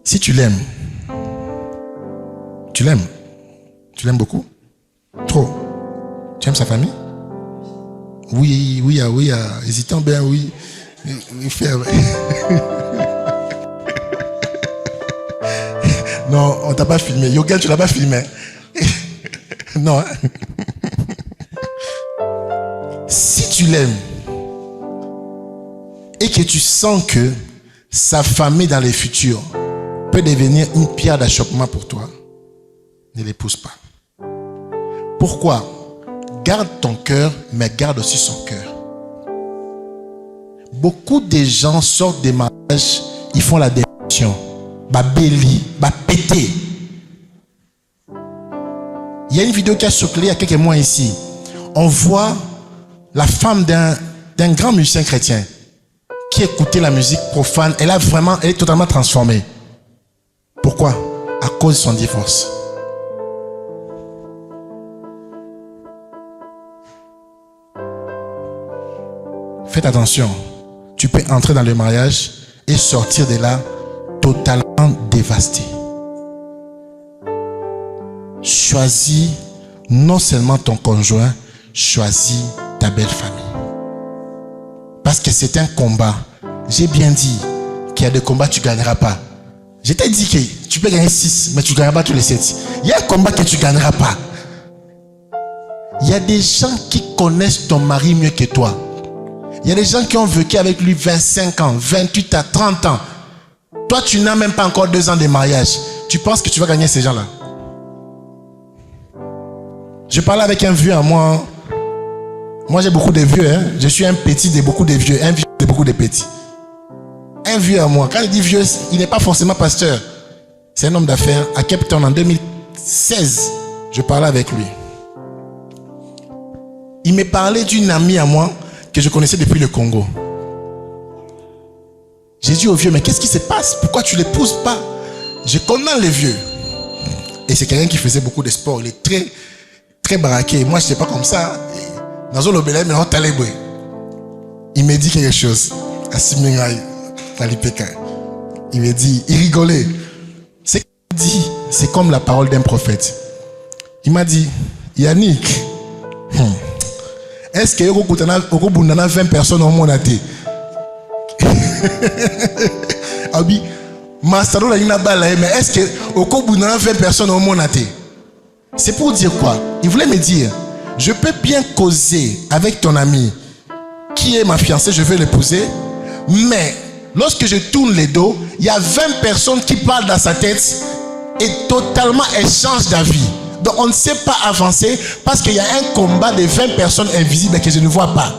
Si tu l'aimes, tu l'aimes beaucoup? Trop? Tu aimes sa famille? Oui, hésitant bien, oui. Il fait... Non, on t'a pas filmé. Yogel, tu l'as pas filmé. Non. Hein? Si tu l'aimes et que tu sens que sa famille dans les futurs peut devenir une pierre d'achoppement pour toi, ne l'épouse pas. Pourquoi? Garde ton cœur, mais garde aussi son cœur. Beaucoup de gens sortent des mariages, ils font la dépression. Babéli, pété. Il y a une vidéo qui a circulé il y a quelques mois ici. On voit la femme d'un grand musicien chrétien qui écoutait la musique profane. Elle est totalement transformée. Pourquoi? À cause de son divorce. Faites attention. Tu peux entrer dans le mariage et sortir de là totalement dévasté. Choisis non seulement ton conjoint, choisis ta belle famille. Parce que c'est un combat. J'ai bien dit qu'il y a des combats que tu ne gagneras pas. Je t'ai dit que tu peux gagner 6, mais tu ne gagneras pas tous les 7. Il y a un combat que tu ne gagneras pas. Il y a des gens qui connaissent ton mari mieux que toi. Il y a des gens qui ont vécu avec lui 25 ans, 28 ans, 30 ans. Toi, tu n'as même pas encore 2 ans de mariage. Tu penses que tu vas gagner ces gens-là? Je parlais avec un vieux à moi. Moi, j'ai beaucoup de vieux. Hein? Je suis un petit de beaucoup de vieux. Un vieux de beaucoup de petits. Un vieux à moi. Quand je dis vieux, il n'est pas forcément pasteur. C'est un homme d'affaires. À Cape Town en 2016, je parlais avec lui. Il me parlait d'une amie à moi que je connaissais depuis le Congo. J'ai dit au vieux, mais qu'est-ce qui se passe? Pourquoi tu ne l'épouses pas? Je connais les vieux. Et c'est quelqu'un qui faisait beaucoup de sport. Il est très, très baraqué. Moi, je n'étais pas comme ça. Il me dit quelque chose. Il me dit, il rigolait. Ce qu'il dit, c'est comme la parole d'un prophète. Il m'a dit, Yannick, est-ce qu'il y a 20 personnes au monde à thé? Ah oui, mais est-ce que au Kobu n'a 20 personnes au monde à thé? C'est pour dire quoi? Il voulait me dire, je peux bien causer avec ton ami qui est ma fiancée, je vais l'épouser, mais lorsque je tourne les dos, il y a 20 personnes qui parlent dans sa tête et totalement échangent d'avis. Donc on ne sait pas avancer parce qu'il y a un combat de 20 personnes invisibles que je ne vois pas.